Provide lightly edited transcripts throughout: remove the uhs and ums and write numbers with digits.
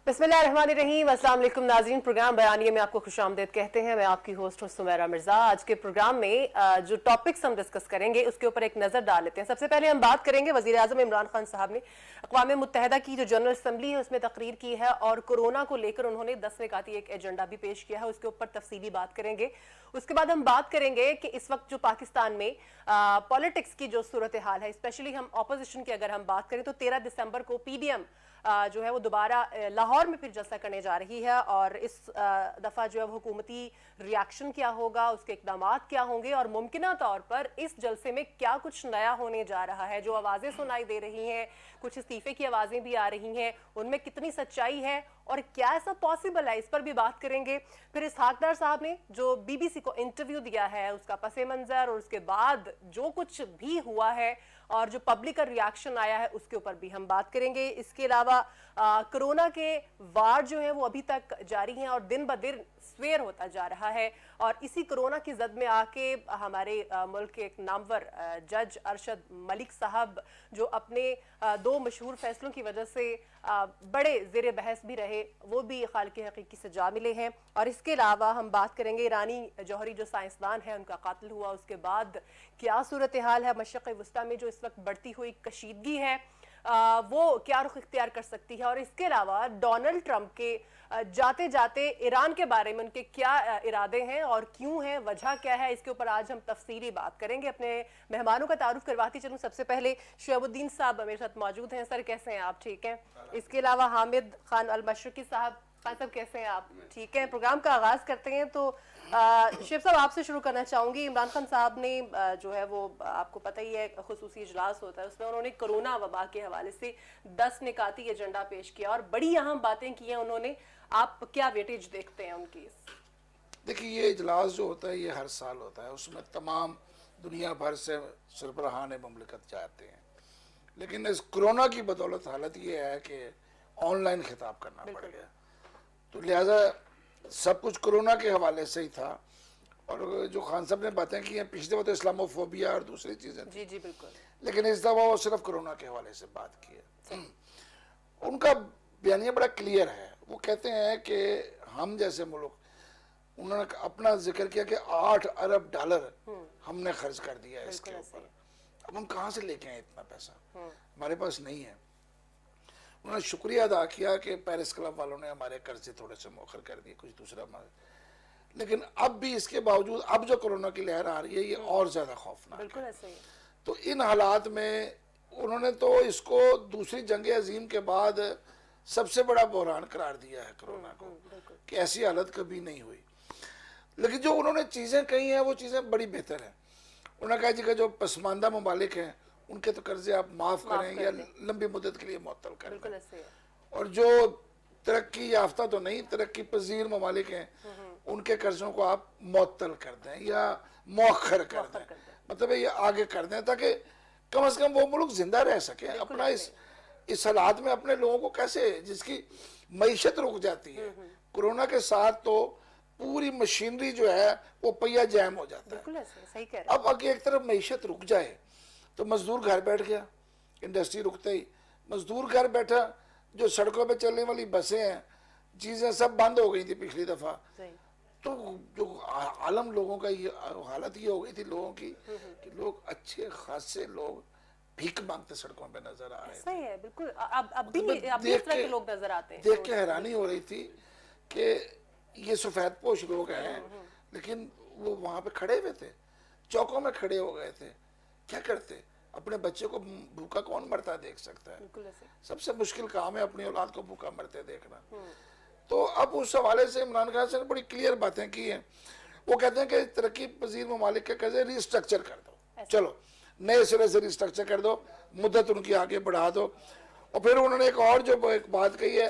बिस्मिल्लाहिर्रहमानिर्रहीम। अस्सलाम वालेकुम नाज़रीन, प्रोग्राम बयानिए में आपको खुशामदीद कहते हैं। मैं आपकी होस्ट हूँ सुमैरा मिर्जा। आज के प्रोग्राम में जो टॉपिक्स हम डिस्कस करेंगे उसके ऊपर एक नजर डाल लेते हैं। सबसे पहले हम बात करेंगे, वजीर आजम इमरान खान साहब ने अक़वाम मुत्तहिदा की जो जनरल असम्बली है उसमें तकरीर की है और कोरोना को लेकर उन्होंने 10 निकाती एक एजेंडा भी पेश किया है, उसके ऊपर तफसीली बात करेंगे। उसके बाद हम बात करेंगे कि इस वक्त जो पाकिस्तान में पॉलिटिक्स की जो सूरत हाल है, स्पेशली हम अपोजिशन की अगर हम बात करें तो 13 दिसंबर को PDM जो है वो दोबारा लाहौर में फिर जलसा करने जा रही है और इस दफा जो है हुकूमती रिएक्शन क्या होगा, उसके इकदाम क्या होंगे और मुमकिना तौर पर इस जलसे में क्या कुछ नया होने जा रहा है। जो आवाज़ें सुनाई दे रही हैं, कुछ इस्तीफे की आवाज़ें भी आ रही हैं, उनमें कितनी सच्चाई है और क्या ऐसा पॉसिबल है, इस पर भी बात करेंगे। फिर इसहाक डार साहब ने जो BBC को इंटरव्यू दिया है उसका पस मंज़र और उसके बाद जो कुछ भी हुआ है और जो पब्लिक का रिएक्शन आया है उसके ऊपर भी हम बात करेंगे। इसके अलावा कोरोना के वार जो है वो अभी तक जारी हैं और दिन ब दिन स्वेर होता जा रहा है और इसी कोरोना की जद में आके हमारे मुल्क के एक नामवर जज अरशद मलिक साहब जो अपने 2 मशहूर फैसलों की वजह से बड़े ज़ेर बहस भी रहे, वो भी खालिक हकीकी सजा मिले हैं। और इसके अलावा हम बात करेंगे ईरानी जौहरी जो साइंसदान है उनका कातिल हुआ, उसके बाद क्या सूरत हाल है मशरक़ वस्ता में जो इस वक्त बढ़ती हुई कशीदगी है वो क्या रुख इख्तियार कर सकती है। और इसके अलावा डोनाल्ड ट्रंप के जाते जाते ईरान के बारे में उनके क्या इरादे हैं और क्यों हैं, वजह क्या है, इसके ऊपर आज हम तफसीली बात करेंगे। अपने मेहमानों का तारुफ करवाती चलूं। सबसे पहले शुएबुद्दीन साहब मेरे साथ मौजूद हैं। सर कैसे हैं आप? ठीक हैं। इसके अलावा हामिद खान अल मशरकी साहब, खान साहब कैसे हैं आप? ठीक है। प्रोग्राम का आगाज करते हैं तो शिव साहब आपसे शुरू करना चाहूंगी। इमरान खान साहब ने जो है वो आपको पता ही है खुसूसी इजलास होता है, उसमें उन्होंने कोरोना वबा के हवाले से 10 निकाती एजेंडा पेश किया और बड़ी अहम बातें की हैं उन्होंने। आप क्या वेटेज देखते हैं उनकी? देखिए, ये इजलास जो होता है ये हर साल होता है, उसमें तमाम दुनिया भर से सरबराहान मुमलिकत जाते हैं, लेकिन इस कोरोना की बदौलत हालत ये है कि ऑनलाइन खिताब करना पड़ गया, तो लिहाजा सब कुछ कोरोना के हवाले से ही था। और जो खान साहब ने बातें की हैं पिछले वक्त इस्लामोफोबिया और दूसरी चीज़ें थी, जी बिल्कुल, लेकिन इस दफ़ा वो सिर्फ कोरोना के हवाले से बात की है। उनका बयानिया बड़ा क्लियर है। वो कहते हैं कि हम जैसे मुल्क, उन्होंने अपना जिक्र किया कि 8 अरब डॉलर हमने खर्च कर दिया है इसके ऊपर। अब हम कहाँ से लेके आए इतना पैसा? हमारे पास नहीं है। उन्होंने शुक्रिया अदा किया कि पेरिस क्लब वालों ने हमारे कर्जे थोड़े से मौखर कर दिए, कुछ दूसरा हमारे, लेकिन अब भी इसके बावजूद अब जो कोरोना की लहर आ रही है ये और ज्यादा खौफनाक है। तो इन हालात में उन्होंने तो इसको दूसरी जंग अजीम के बाद सबसे बड़ा बहरान करार दिया है कोरोना को, कि ऐसी हालत कभी नहीं हुई। लेकिन जो उन्होंने चीजें कही हैं वो चीजें बड़ी बेहतर हैं। उन्होंने कहा जी कि जो पसमानदा ममालिक हैं उनके तो कर्जे आप माफ करें या लंबी मुद्दत के लिए मुअत्तल करें, और जो तरक्की याफ्ता तो नहीं तरक्की पजीर ममालिक हैं उनके कर्जों को आप मुअत्तल कर दें या मौखर कर दें, मतलब ये आगे कर दें ताकि कम से कम वो मुल्क जिंदा रह सके। अपना इस हालात में अपने लोगों को कैसे, जिसकी मईशत रुक जाती है कोरोना के साथ, तो पूरी मशीनरी जो है वो पहिया जैम हो जाता है। सही कह रहे हैं। अब अगर एक तरफ मईशत रुक जाए तो मजदूर घर बैठ गया, इंडस्ट्री रुकते ही मजदूर घर बैठा, जो सड़कों पे चलने वाली बसें हैं चीजें सब बंद हो गई थी पिछली दफा, तो जो आलम लोगों का ये हालत ये हो गई थी लोगों की कि लोग अच्छे खासे लोग भीख मांगते सड़कों पे नजर आ रहे थे। सही है, बिल्कुल। अब भी इस तरह के लोग नजर आते हैं। देख के हैरानी हो रही थी कि ये सफेद पोश लोग हैं, लेकिन वो वहां पे खड़े हुए थे, चौकों में खड़े हो गए थे। क्या करते? अपने बच्चे को भूखा कौन मरता देख सकता है? सबसे मुश्किल काम है अपनी औलाद को भूखा मरते देखना। तो अब उस हवाले से इमरान खान से बड़ी क्लियर बातें की हैं। वो कहते हैं कि तरक्की पजीर ममालिक के कर्जे रिस्ट्रक्चर कर दो, चलो नए सिरे से रिस्ट्रक्चर कर दो, मुद्दत उनकी आगे बढ़ा दो। और फिर उन्होंने एक और जो एक बात कही है,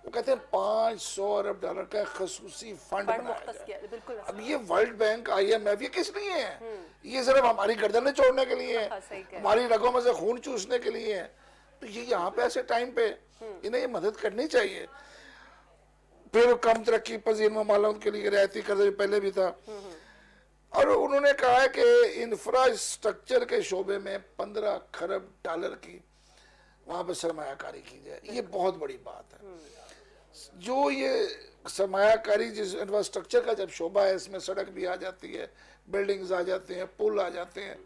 वो कहते हैं 500 अरब डॉलर का खसूसी फंड बनाया जाए। अब ये वर्ल्ड बैंक IMF ये किस लिए है? ये सिर्फ हमारी गर्दनें छोड़ने के लिए है, हमारी रगों में से खून चूसने के लिए है। तो ये यहाँ पे ऐसे टाइम पे इन्हें ये मदद करनी चाहिए। फिर कम तरक्की पजीर ममालिक के लिए रियायती कर्ज पहले भी था। और उन्होंने कहा है कि इंफ्रास्ट्रक्चर के शोबे में 15 खरब डॉलर की वहां पर सरमायाकारी की जाए। ये बहुत बड़ी बात है। जो ये सरमायाकारी जिस इंफ्रास्ट्रक्चर का जब शोबा है, इसमें सड़क भी आ जाती है, बिल्डिंग्स आ जाते हैं, पुल आ जाते हैं,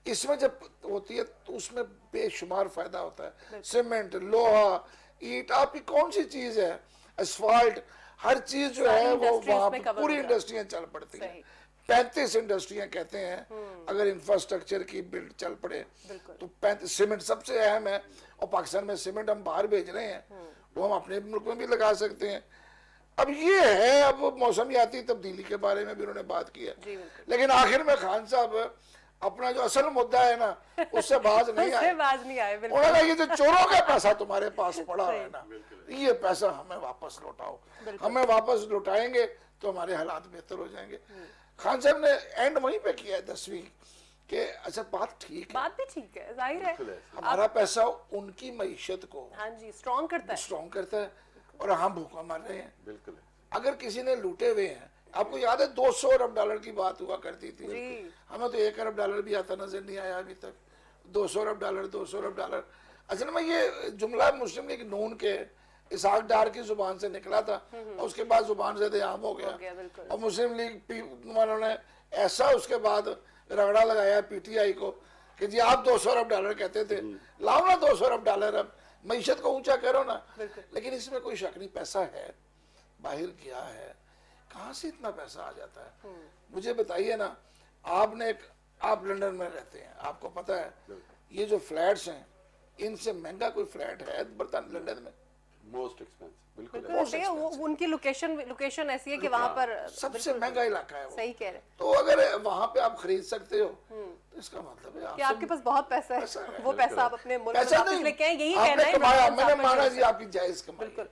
इसमें जब होती है तो उसमें बेशुमार फायदा होता है। सीमेंट, लोहा, ईंट, आपकी कौन सी चीज है, असफाल्ट, हर चीज जो है वो वहां पर पूरी इंडस्ट्रियां चल पड़ती है। 35 इंडस्ट्रियां कहते हैं अगर इंफ्रास्ट्रक्चर की बिल्ड चल पड़े तो 35। सीमेंट सबसे अहम है, और पाकिस्तान में सीमेंट हम बाहर भेज रहे हैं, वो हम अपने मुल्क में भी लगा सकते हैं। अब ये है, अब मौसमियाती तब्दीली के बारे में भी उन्होंने बात की है, लेकिन आखिर में खान साहब अपना जो असल मुद्दा है ना उससे बाज नहीं आए। उन्होंने कहा ये जो चोरों का पैसा तुम्हारे पास पड़ा है ना, ये पैसा हमें वापस लौटाओ, हमें वापस लौटाएंगे तो हमारे हालात बेहतर हो जाएंगे। खान साहब ने एंड वहीं पे किया है 10वीं कि अच्छा बात ठीक है, बात भी ठीक है, जाहिर है हमारा पैसा उनकी मईशत को हाँ जी स्ट्रॉन्ग करता है और हम भूखा मर रहे हैं। बिल्कुल। अगर किसी ने लूटे हुए हैं, आपको याद है 200 अरब डॉलर की बात हुआ करती थी, हमें तो 1 अरब डॉलर भी आता नजर नहीं आया अभी तक। 200 अरब डॉलर। असल में ये जुमला मुस्लिम लीग नून के इसहाक डार की जुबान से निकला था और उसके बाद जुबान से आम हो गया और मुस्लिम लीग वालों ने ऐसा उसके बाद रगड़ा लगाया पीटीआई को कि जी आप 200 अरब डॉलर कहते थे, लाओ ना 200 अरब डॉलर, अब मईशत को ऊंचा करो ना। लेकिन इसमें कोई शक नहीं, पैसा है, बाहर गया है, कहाँ से इतना पैसा आ जाता है? मुझे बताइए ना, आप लंदन में रहते हैं, आपको पता है ये जो फ्लैट्स हैं इनसे महंगा कोई फ्लैट है बर्तानिया लंदन में? Most expensive. बिल्कुल उनकी लोकेशन ऐसी है कि वहां पर सबसे महंगा इलाका है वो। सही कह रहे हैं तो अगर वहां पे आप खरीद सकते हो तो इसका मतलब है कि आपके पास बहुत पैसा है, वो पैसा आप अपने मुल्क में पैसा वापस नहीं, लेके आए, यही आपने कहना है कमाया, इमरान मैंने साहब का माना जो जी आपकी जायज कमाई,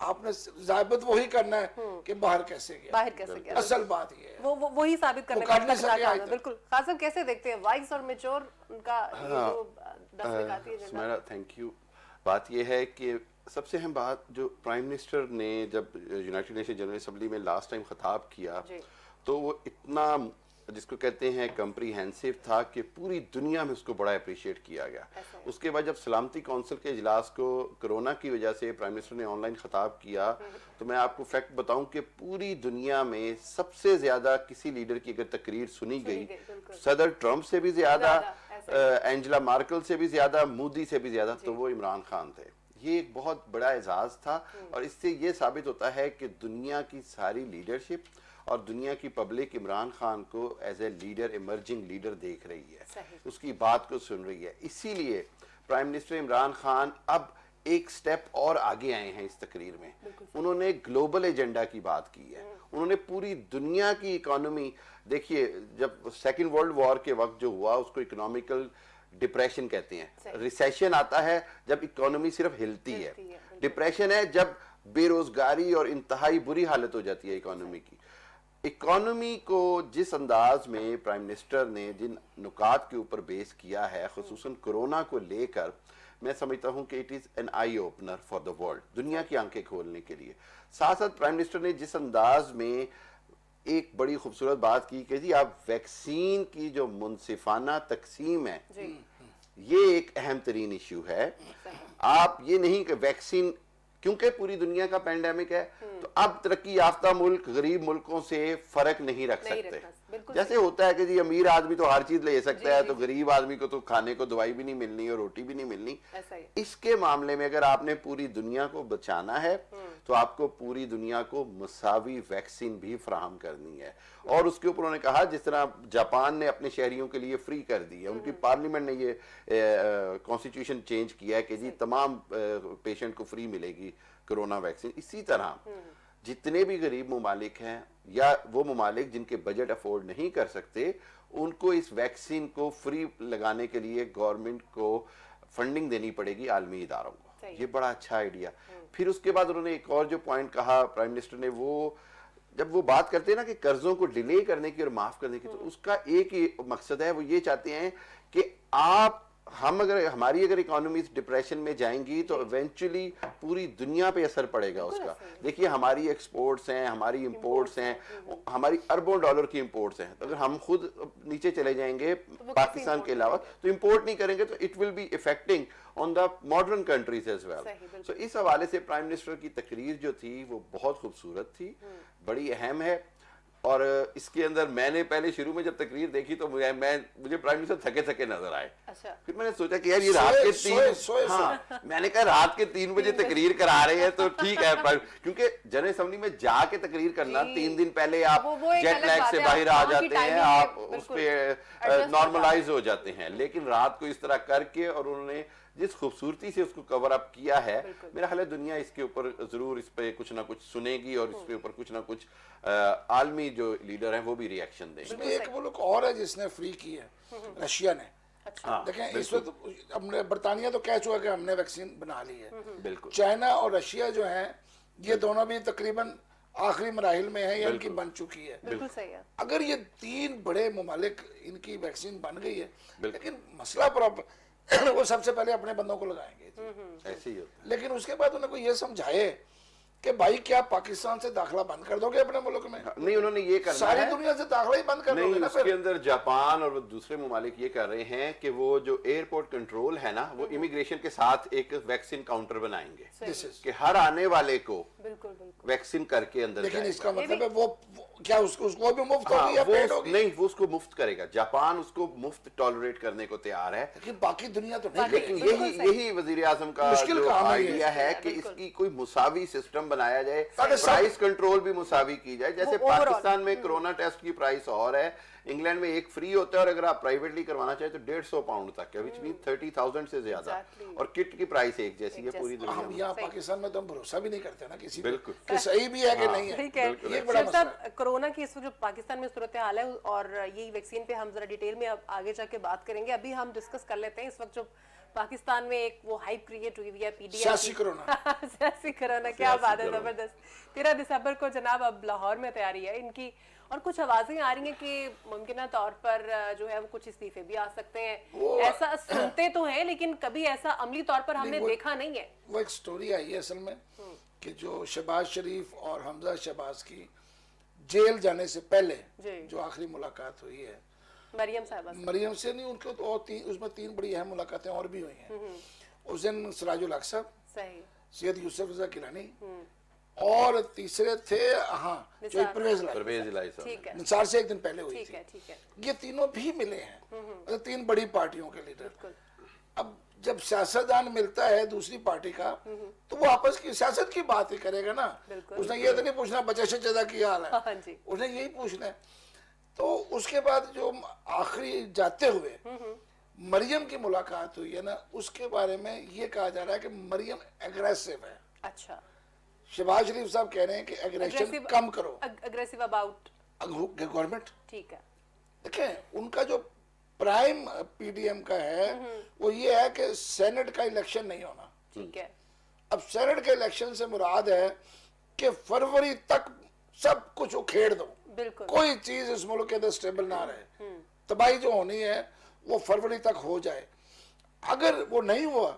आपने जायबत वही करना है कि बाहर कैसे गया, असल बात ये है वो वही साबित करने कर नहीं सके आज तक। बिल्कुल। खान साहब कैसे देखते हैं वाइज और मेच्योर उनका ये जो 10 निकाती है सुमेरा, थैंक यू। बात ये है कि सबसे अहम बात जो प्राइम मिनिस्टर ने जब यूनाइटेड नेशन जनरल असेंबली में लास्ट टाइम खिताब किया तो वो इतना जिसको कहते हैं कम्प्रीहेंसिव था कि पूरी दुनिया में उसको बड़ा अप्रिशिएट किया गया। उसके बाद जब सलामती काउंसिल के इजलास को कोरोना की वजह से प्राइम मिनिस्टर ने ऑनलाइन खिताब किया तो मैं आपको फैक्ट बताऊं कि पूरी दुनिया में सबसे ज्यादा किसी लीडर की अगर तकरीर सुनी गई सदर ट्रंप से भी ज्यादा, एंजेला मार्केल से भी ज्यादा, मोदी से भी ज्यादा, तो वो इमरान खान थे। ये एक बहुत बड़ा एजाज था और इससे ये साबित होता है कि दुनिया की सारी लीडरशिप और दुनिया की पब्लिक इमरान खान को as a leader, emerging leader देख रही है, उसकी बात को सुन रही है। इसीलिए प्राइम मिनिस्टर इमरान खान अब एक स्टेप और आगे आए हैं इस तकरीर में। उन्होंने ग्लोबल एजेंडा की बात की है, उन्होंने पूरी दुनिया की इकोनॉमी, देखिए जब सेकेंड वर्ल्ड वॉर के वक्त जो हुआ उसको इकोनॉमिकल डिप्रेशन कहते हैं। रिसेशन आता है जब इकोनॉमी सिर्फ हिलती है, डिप्रेशन है जब बेरोजगारी और इंतहाई बुरी हालत हो जाती है इकोनॉमी की। इकोनॉमी को जिस अंदाज में प्राइम मिनिस्टर ने जिन नुकात के ऊपर बेस किया है, खुसूसन कोरोना को लेकर, मैं समझता हूं कि it is an eye opener for the world, दुनिया की आंखें खोलने के लिए। साथ साथ प्राइम मिनिस्टर ने जिस अंदाज में एक बड़ी खूबसूरत बात की कि जी आप वैक्सीन की जो मुनसिफाना तकसीम है ये एक अहम तरीन इश्यू है। आप ये नहीं कि वैक्सीन, क्योंकि पूरी दुनिया का पैंडेमिक है तो अब तरक्की याफ्ता मुल्क गरीब मुल्कों से फर्क नहीं रख सकते। जैसे होता है कि जी अमीर आदमी तो हर चीज ले सकता है तो गरीब आदमी को तो खाने को दवाई भी नहीं मिलनी और रोटी भी नहीं मिलनी। इसके मामले में अगर आपने पूरी दुनिया को बचाना है तो आपको पूरी दुनिया को मुसावी वैक्सीन भी फराहम करनी है। और उसके ऊपर उन्होंने कहा जिस तरह जापान ने अपने शहरियों के लिए फ्री कर दी है, उनकी पार्लियामेंट ने ये कॉन्स्टिट्यूशन चेंज किया है कि जी तमाम पेशेंट को फ्री मिलेगी कोरोना वैक्सीन। इसी तरह जितने भी गरीब ममालिक हैं या वो ममालिक जिनके बजट अफोर्ड नहीं कर सकते, उनको इस वैक्सीन को फ्री लगाने के लिए गवर्नमेंट को फंडिंग देनी पड़ेगी आलमी इदारों को। ये बड़ा अच्छा आइडिया। फिर उसके बाद उन्होंने एक और जो पॉइंट कहा प्राइम मिनिस्टर ने, वो जब वो बात करते हैं ना कि कर्जों को डिले करने की और माफ करने की, तो उसका एक ही मकसद है, वो ये चाहते हैं कि आप हम अगर हमारी अगर इकोनॉमीज डिप्रेशन में जाएंगी तो इवेंचुअली पूरी दुनिया पे असर पड़ेगा उसका। देखिए हमारी एक्सपोर्ट्स हैं, हमारी इंपोर्ट्स हैं, हमारी अरबों डॉलर की इंपोर्ट्स हैं। तो अगर हम खुद नीचे चले जाएंगे पाकिस्तान के अलावा तो इंपोर्ट नहीं करेंगे तो it will be effecting on the modern countries as well. So इस हवाले से प्राइम मिनिस्टर की तकरीर जो थी वो बहुत खूबसूरत थी, बड़ी अहम है। और इसके अंदर मैंने पहले शुरू में जब तकरीर देखी तो मुझे प्राइम मिनिस्टर थके थके नजर आए। अच्छा। फिर मैंने सोचा कि यार ये रात के 3 हाँ मैंने कहा रात के 3 बजे तकरीर करा रहे हैं तो ठीक है, क्योंकि जनरल असेंबली में जाके तकरीर करना 3 दिन पहले आप जेट लैग से बाहर आ जाते हैं, आप उस पे नॉर्मलाइज हो जाते हैं। लेकिन रात को इस तरह करके और उन्होंने जिस खूबसूरती से उसको कवर अप किया है, मेरा ख्याल है दुनिया इसके ऊपर जरूर इस पे कुछ ना कुछ सुनेगी और इसके ऊपर कुछ ना कुछ आलमी जो लीडर हैं वो भी रिएक्शन देंगे। एक मुल्क और है जिसने फ्री की है, रशिया ने। देखें इस वक्त हमने बरतानिया तो कह चुका कि हमने वैक्सीन बना ली है। बिल्कुल। चाइना और रशिया जो है ये दोनों भी तकरीबन आखिरी मराहिल में है या इनकी बन चुकी है। बिल्कुल सही है। अगर ये 3 बड़े ममालिक इनकी वैक्सीन बन गई है, लेकिन मसला प्रॉब्लम वो सबसे पहले अपने बंदों को लगाएंगे, ऐसे ही होता है। लेकिन उसके बाद उनको ये समझाए कि भाई क्या पाकिस्तान से दाखिला बंद कर दोगे अपने मुल्क में? नहीं, उन्होंने ये करना सारी है, दुनिया से दाखिला ही बंद कर नहीं दोगे ना उसके फिर? अंदर जापान और दूसरे ममालिक ये कर रहे हैं कि वो जो एयरपोर्ट कंट्रोल है ना वो इमिग्रेशन के साथ एक वैक्सीन काउंटर बनाएंगे कि हर आने वाले को बिल्कुल वैक्सीन करके अंदर लेकिन जाएगा। इसका मतलब है वो क्या उसको भी मुफ्त होगी या पेड होगी? नहीं, वो उसको मुफ्त करेगा। जापान उसको मुफ्त टॉलरेट करने को तैयार है, लेकिन बाकी दुनिया तो नहीं लेकिन करेगी। यही वजीर आजम का मुश्किल जो काम है ये। आइडिया है कि इसकी कोई मुसावी सिस्टम बनाया जाए, ताकि सब- प्राइस कंट्रोल भी मुसावी की जाए। जैसे वो overall। पाकिस्तान में कोरोना टेस्ट की प्राइस और है, इंग्लैंड में एक फ्री होता है और अगर आप प्राइवेटली करवाना चाहे तो 150 पाउंड तक है, विच मीन 30,000 से ज्यादा। Exactly। और किट की प्राइस एक जैसी है पूरी दुनिया हम में। यहाँ पाकिस्तान में तो हम भरोसा भी नहीं करते ना किसी पे बिल्कुल। कि सही भी है कि नहीं है। ठीक है। ये बड़ा शेख मसला साहब, कोरोना की इस वक्त जो पाकिस्तान में सूरत हाल है और यही वैक्सीन पे हम जरा डिटेल में अब आगे जाके बात करेंगे। अभी हम डिस्कस कर लेते हैं इस वक्त जो पाकिस्तान में एक वो हाइप क्रिएट हुई है पीडीएम सियासी कोरोना। सियासी कोरोना, क्या बात है, जबरदस्त। 13 दिसंबर को जनाब अब लाहौर में तैयारी है इनकी और कुछ आवाजें आ रही हैं कि मुमकिन तौर पर जो है वो कुछ इस्तीफे भी आ सकते हैं। ऐसा सुनते तो हैं लेकिन कभी ऐसा अमली तौर पर हमने देखा नहीं है। वो एक स्टोरी आई है असल में कि जो शहबाज शरीफ और हमजा शहबाज की जेल जाने से पहले जो आखिरी मुलाकात हुई है मरियम साहबा से। मरियम से नहीं, उनको तो और उसमें 3 बड़ी अहम मुलाकातें और भी हुई हैं। उस दिन सिराजुल हक साहब, सही, सैयद यूसुफ रजा गिलानी और तीसरे थे जो परवेज इलाही साहब। ठीक है, निसार से एक दिन पहले हुई ठीक थी। है, ठीक है। ये तीनों भी मिले हैं, मतलब 3 बड़ी पार्टियों के लीडर। अब जब सियासतदान मिलता है दूसरी पार्टी का तो वो आपस की सियासत की बात ही करेगा ना। उसने ये तो नहीं पूछना बच्चे शच्चे की हाल है, हाँ जी। उसने यही पूछना है। तो उसके बाद जो आखिरी जाते हुए मरियम की मुलाकात हुई है ना, उसके बारे में ये कहा जा रहा है कि मरियम एग्रेसिव है। अच्छा, शहबाज शरीफ साहब कह रहे हैं कि एग्रेशन कम करो, अग्रेसिव अबाउट गवर्नमेंट। ठीक है, देखें उनका जो प्राइम पीडीएम का है वो ये है कि सेनेट का इलेक्शन नहीं होना। ठीक है। अब सेनेट के इलेक्शन से मुराद है कि फरवरी तक सब कुछ उखेड़ दो, बिल्कुल। कोई चीज इस मुल्क के अंदर स्टेबल ना रहे, तबाही जो होनी है वो फरवरी तक हो जाए। अगर वो नहीं हुआ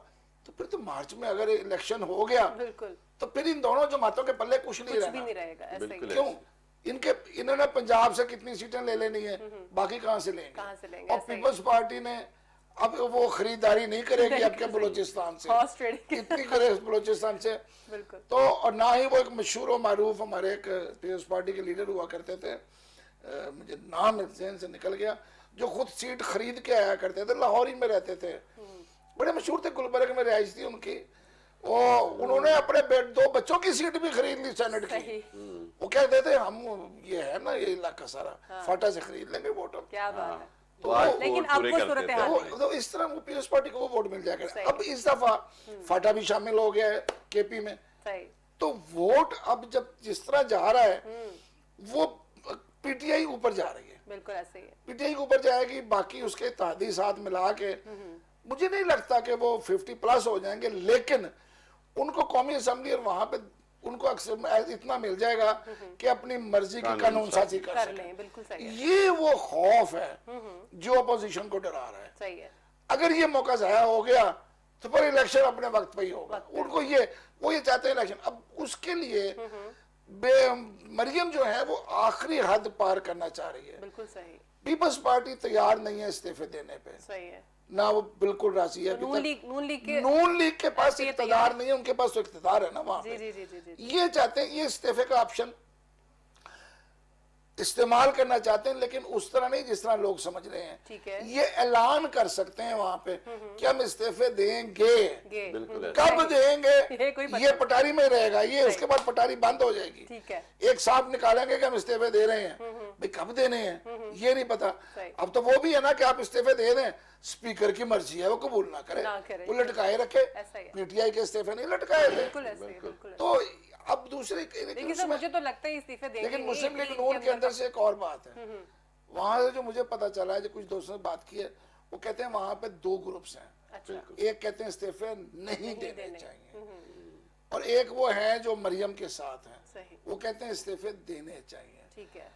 तो फिर तो मार्च में अगर इलेक्शन हो गया बिल्कुल, तो फिर इन दोनों जमातों के पल्ले कुछ नहीं कुछ भी नहीं रहना। रहेगा, ऐसे ही। बिल्कुल। क्यों? इन्होंने पंजाब से कितनी सीटें ले लेनी है, बाकी कहां से लेंगे? कहां से लेंगे? और ऐसे ही। पीपल्स पार्टी ने अब वो खरीदारी नहीं करेगी आपके बलूचिस्तान से, हॉर्स ट्रेडिंग कितनी करे बलूचिस्तान से। बिल्कुल। तो और ना ही वो एक मशहूर और मारूफ हमारे एक पीपल्स पार्टी के लीडर हुआ करते थे, मुझे नाम ज़हन से निकल गया, जो खुद सीट खरीद के आया करते थे, लाहौर ही में रहते थे, बड़े मशहूर थे, गुलबर्ग में रिहाइश थी उनकी। उन्होंने अपने 2 बच्चों की सीट भी खरीद ली सेनेट की। वो कहते थे हम ये है ना ये इलाका सारा फाटा से खरीद लेंगे वोट। क्या बात है। तो आज वो लेकिन अब पूरे वो करते सूरत थे। हाल तो इस तरह वो पीपल्स पार्टी को वो वोट मिल जाएगा। अब इस दफा फाटा भी शामिल हो गया है केपी में, सही, तो वोट अब जब जिस तरह जा रहा है वो पीटीआई ऊपर जा रही है, बिल्कुल ऐसे ही है। पीटीआई ऊपर जाएगी, बाकी उसके इत्तेहादी साथ मिला के मुझे नहीं लगता कि वो 50+ हो जाएंगे, लेकिन उनको कौमी असेंबली और वहां पे उनको अक्सर इतना मिल जाएगा कि अपनी मर्जी की कानून साजी कर कर सकें। लें, बिल्कुल सही है। ये वो खौफ है जो अपोजिशन को डरा रहा है। सही है। अगर ये मौका जाया हो गया तो फिर इलेक्शन अपने वक्त पे ही होगा। उनको वो ये चाहते हैं इलेक्शन। अब उसके लिए मरियम जो है वो आखिरी हद पार करना चाह रही है। बिल्कुल सही। पीपल्स पार्टी तैयार नहीं है इस्तीफे देने पे, सही है। ना वो बिल्कुल राजी है। नून लीग के पास इख्तियार नहीं है, उनके पास तो इख्तियार है ना वहां पे। जी। ये चाहते हैं, ये इस्तीफे का ऑप्शन इस्तेमाल करना चाहते हैं, लेकिन उस तरह नहीं जिस तरह लोग समझ रहे हैं। ठीक है। ये ऐलान कर सकते हैं वहां पे कि हम इस्तीफे देंगे। बिल्कुल कब देंगे ये पटारी में रहेगा, ये उसके बाद पटारी बंद हो जाएगी। ठीक है। एक साफ निकालेंगे कि हम इस्तीफे दे रहे हैं, भाई कब देने हैं ये नहीं पता। अब तो वो भी है ना कि आप इस्तीफे दे दें, स्पीकर की मर्जी है, वो कबूल ना करे, वो लटकाए रखे। पीटीआई के इस्तीफे नहीं लटकाए थे। तो अब दूसरे लेकिन सर मुझे तो लगता है इस्तीफे देंगे। लेकिन मुस्लिम लीग नून के अंदर से एक और बात है, वहां से जो मुझे पता चला है, जो कुछ दोस्तों से बात की है, वो कहते हैं वहां पे दो ग्रुप्स हैं। अच्छा। एक कहते हैं इस्तीफे नहीं देने चाहिए, और एक वो है जो मरियम के साथ हैं, वो कहते हैं इस्तीफे देने चाहिए। ठीक है।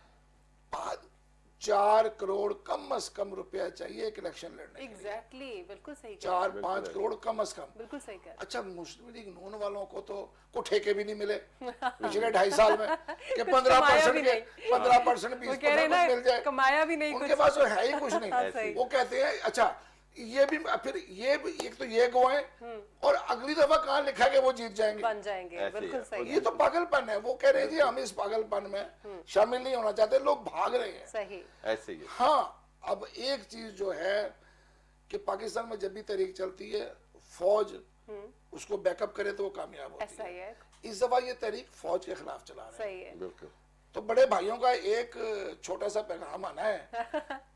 4 करोड़ कम से कम रुपया चाहिए एक इलेक्शन लड़ने। एग्जैक्टली, बिल्कुल सही। 4-5 करोड़ कम से कम। बिल्कुल सही कह। अच्छा, मुस्लिम लीग नून वालों को तो को ठेके भी नहीं मिले पिछले 2.5 साल में कि 15% 15% 20% मिल जाए, कमाया भी नहीं, उनके पास तो है ही कुछ नहीं। वो कहते हैं अच्छा ये भी, फिर ये भी, एक तो ये गवाएं और अगली दफा कहाँ लिखा कि वो जीत जाएंगे, बन जाएंगे। बिल्कुल सही। ये तो पागलपन है। वो कह रहे हैं जी हम इस पागलपन में शामिल नहीं होना चाहते, लोग भाग रहे हैं। सही। ऐसे ही। हाँ, अब एक चीज जो है कि पाकिस्तान में जब भी तहरीक चलती है, फौज उसको बैकअप करे तो वो कामयाब होती है। इस दफा ये तहरीक फौज के खिलाफ चला रहे हैं। सही है। बिल्कुल। तो बड़े भाइयों का एक छोटा सा पैगाम आना है,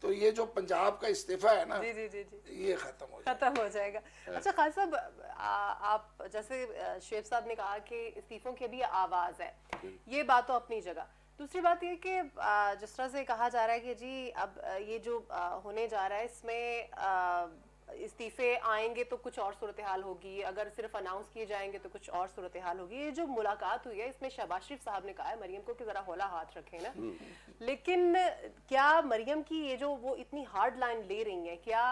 तो ये जो पंजाब का इस्तीफा है ना, ये खत्म हो जाएगा। अच्छा खान साहब, आप जैसे शेख साहब ने कहा कि इस्तीफों की भी आवाज है, ये बात तो अपनी जगह। दूसरी बात ये कि जिस तरह से कहा जा रहा है कि जी अब ये जो होने जा रहा है, इसमें इस्तीफे आएंगे तो कुछ और सूरत हाल होगी, अगर सिर्फ अनाउंस किए जाएंगे तो कुछ और सूरत हाल होगी। ये जो मुलाकात हुई है, इसमें शहबाज शरीफ साहब ने कहा है मरियम को कि जरा हौला हाथ रखें ना, लेकिन क्या मरियम की ये जो वो इतनी हार्ड लाइन ले रही है, क्या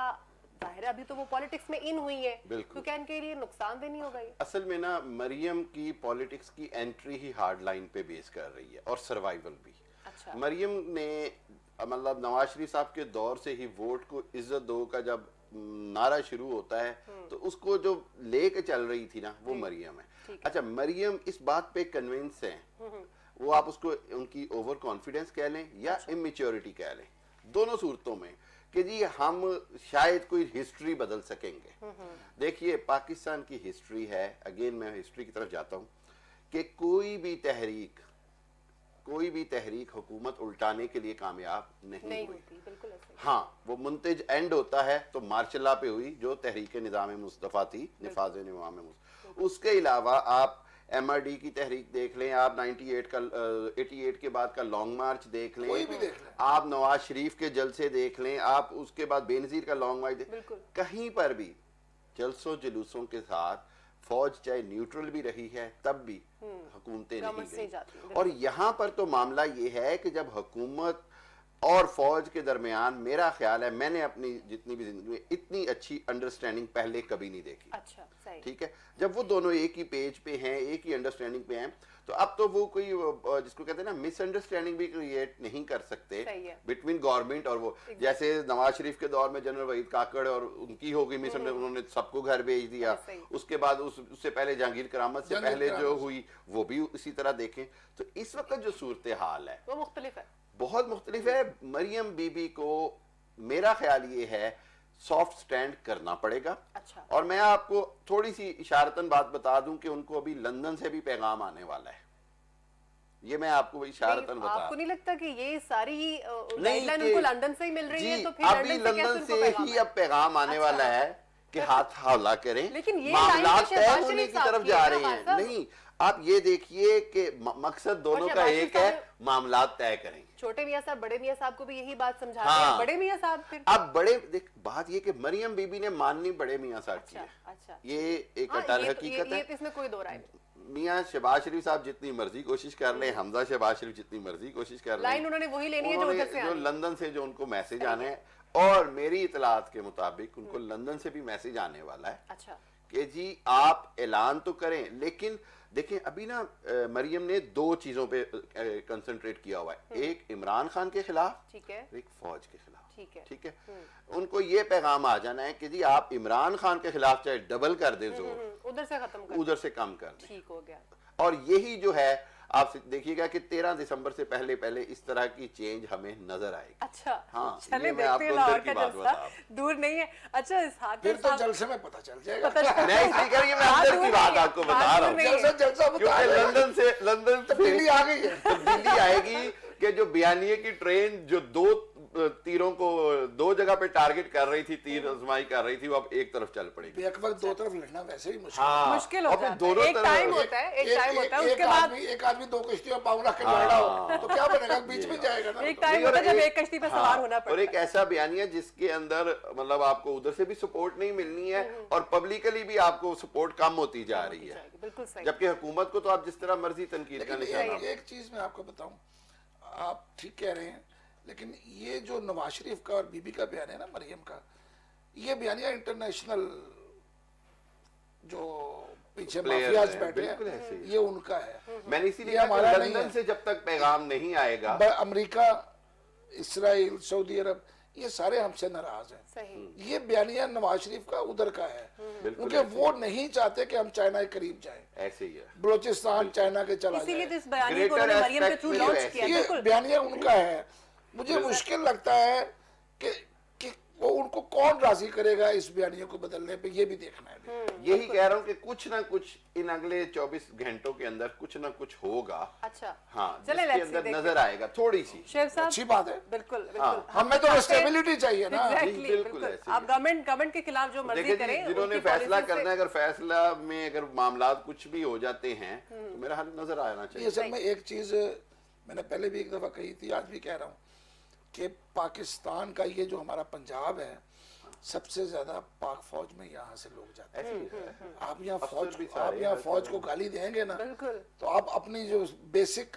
जाहिर है अभी तो वो पॉलिटिक्स में इन हुई है, तो क्या इनके लिए नुकसानदेह नहीं होगा ये? असल में ना मरियम की पॉलिटिक्स की एंट्री ही हार्ड लाइन पे बेस कर रही है और सर्वाइवल भी। अच्छा। मरियम ने मतलब नवाज शरीफ साहब के दौर से ही वोट को इज्जत दो का जब नारा शुरू होता है तो उसको जो लेके चल रही थी ना, वो मरियम है। अच्छा, मरियम इस बात पे कन्विंस है, वो आप उसको उनकी ओवर कॉन्फिडेंस कह लें या इमेच्योरिटी कह लें, दोनों सूरतों में, कि जी हम शायद कोई हिस्ट्री बदल सकेंगे। देखिए पाकिस्तान की हिस्ट्री है, अगेन मैं हिस्ट्री की तरफ जाता हूं, कि कोई भी तहरीक हुकूमत उल्टाने के लिए कामयाब नहीं हुई। बिल्कुल ऐसे। हाँ, वो मुंतज एंड होता है तो मार्शल्ला पे हुई जो तहरीक निज़ाम मुस्तफ़ा थी, निफाज़ निज़ाम मुस्तफ़ा। उसके अलावा आप MRD की तहरीक देख लें, आप 88 के बाद का लॉन्ग मार्च देख लें, आप नवाज शरीफ के जलसे देख लें, आप उसके बाद बेनज़ीर का लॉन्ग मार्च देख, कहीं पर भी जलसों जुलूसों के साथ फौज चाहे न्यूट्रल भी रही है तब भी हुकूमतें नहीं गई। और यहाँ पर तो मामला ये है कि जब हुकूमत और फौज के दरमियान, मेरा ख्याल है मैंने अपनी जितनी भी जिंदगी में इतनी अच्छी अंडरस्टैंडिंग पहले कभी नहीं देखी। अच्छा, सही। ठीक है, जब वो दोनों एक ही पेज पे हैं, एक ही अंडरस्टैंडिंग पे हैं, तो अब तो वो कोई जिसको कहते हैं ना मिसअंडरस्टैंडिंग भी क्रिएट नहीं कर सकते बिटवीन गवर्नमेंट और वो। जैसे नवाज शरीफ के दौर में जनरल वहीद काकड़ और उनकी हो गई मिसअंडरस्टैंडिंग, उन्होंने सबको घर भेज दिया। उसके बाद उससे पहले जहांगीर करामत से पहले जो हुई वो भी इसी तरह देखें। तो इस वक्त जो सूरत हाल है वो मुख्तलिफ है, बहुत मुख्तलिफ है। मरियम बीबी को मेरा ख्याल ये है सॉफ्ट स्टैंड करना पड़ेगा। अच्छा। और मैं आपको थोड़ी सी इशारतन बात बता दूं कि उनको अभी लंदन से भी पैगाम आने वाला है, ये मैं आपको इशारतन बता। आपको नहीं लगता कि ये सारी गाइडलाइन उनको लंदन से ही मिल रही है? तो फिर अभी लंदन से ही अब पैगाम आने वाला है कि हाथ हौला करें, मामला तय होने की तरफ जा रहे हैं। नहीं, आप ये देखिए कि मकसद दोनों का एक है, मामला तय करेंगे। छोटे मियां साहब बड़े मियां साहब को भी यही बात समझाते हैं। बड़े मियां साहब फिर अब देख बात ये कि मरियम बीबी ने माननी बड़े मियां साहब की है। अच्छा, ये एक अटल हकीकत है, इसमें कोई दो राय नहीं। मियां शहबाज शरीफ साहब जितनी मर्जी कोशिश कर लें, हमजा शहबाज शरीफ जितनी मर्जी कोशिश कर लें, लाइन उन्होंने वही लेनी है जो उधर से जो लंदन से जो उनको मैसेज आने हैं। और मेरी इतलात के मुताबिक उनको लंदन से भी मैसेज आने वाला है अच्छा कि जी आप ऐलान तो करें, लेकिन देखें अभी ना मरियम ने दो चीजों पे कंसंट्रेट किया हुआ है, एक इमरान खान के खिलाफ, ठीक है एक फौज के खिलाफ। ठीक है उनको ये पैगाम आ जाना है कि जी आप इमरान खान के खिलाफ चाहे डबल कर दें जोर, उधर से खत्म कर उधर से कम कर दें। ठीक हो गया। और यही जो है आप देखिएगा कि 13 दिसंबर से पहले पहले इस तरह की चेंज हमें नजर आएगी। अच्छा हाँ, चले ये मैं देखते हैं आपको लाहौर अंदर की का बात जलसा बता दूर नहीं है। अच्छा इसहाक फिर तो साहब जलसे में पता चल जाएगा। मैं इसलिए कह रही हूं, मैं अंदर की बात आपको बता रहा हूँ, जलसा जलसा बता क्योंकि रहे हैं। लंदन से दिल्ली आ गई है। तब्दीली आएगी कि जो बयानिए की ट्रेन जो दो तीरों को दो जगह पे टारगेट कर रही थी, तीर आजमाई कर रही थी, वो अब एक तरफ चल पड़ेगी। बेक वक्त दो तरफ लड़ना वैसे ही मुश्किल हाँ, मुश्किल हो और फिर जाता है। दोनों एक तरफ- टाइम होता है, एक टाइम होता है, उसके बाद एक आदमी दो कश्तियों पाँव रख के लड़ रहा हो तो क्या बनेगा, बीच में जाएगा ना। एक टाइम होता है जब एक कश्ती पे सवार होना और पड़ता एक ऐसा बयानिया जिसके अंदर मतलब आपको उधर से भी सपोर्ट नहीं मिलनी है और पब्लिकली भी आपको सपोर्ट कम होती जा रही है, है। बिल्कुल सही। जबकि हुकूमत को तो आप जिस तरह मर्जी तनकीद का लेकिन निशाना एक चीज मैं आपको बताऊं, आप ठीक कह रहे हैं, लेकिन ये जो नवाज शरीफ का और बीबी का बयान है ना, मरियम का, ये बयानिया इंटरनेशनल जो पीछे Players माफियाज हैं, बैठे बिल्कुल ऐसे हैं, ही। ये उनका है। मैंने इसीलिए ये कहा कि हमारा नहीं लंदन है। से जब तक पैगाम नहीं आएगा, अमेरिका, इसराइल, सऊदी अरब, ये सारे हमसे नाराज हैं। सही। ये बयानिया नवाज शरीफ का उधर का है, बिल्कुल क्योंकि ऐसे वो नहीं चाहते कि हम चाइना के करीब जाएं, ऐसे ही है। बलूचिस्तान चाइना के चला इसीलिए तो जाए। इस बयानी को Greater उन्होंने मरियम के aspect थ्रू में लॉन्च जो किया। ये बिल्कुल बयानिया उनका है। मुझे मुश्किल लगता है कि वो उनको कौन राजी करेगा इस बयानिया को बदलने पे, ये भी देखना है। यही कह रहा हूँ कि कुछ ना कुछ इन अगले 24 घंटों के अंदर कुछ ना कुछ होगा। अच्छा हाँ, चले जिसके let's see, अंदर देखते नजर आएगा थोड़ी सी। शेफ साहब अच्छी बात है। बिल्कुल बिल्कुल हमें तो स्टेबिलिटी चाहिए ना। एग्जैक्टली बिल्कुल बिल्कुल। ऐसे ही आप गवर्नमेंट के खिलाफ जो मर्जी देखिए जी, करें, जिन्होंने उनकी फैसला policies से- करना है, अगर फैसला में अगर मामला कुछ भी हो जाते हैं तो मेरा हाल नजर आना ये चाहिए। असल में एक चीज मैंने पहले भी एक दफा कही थी, आज भी कह रहा हूँ कि पाकिस्तान का ये जो हमारा पंजाब है, सबसे ज्यादा पाक फौज में यहाँ से लोग जाते हैं। आप यहाँ फौज भी आप सारे यहाँ हैं, फौज को गाली देंगे ना, बिल्कुल। तो आप अपनी जो बेसिक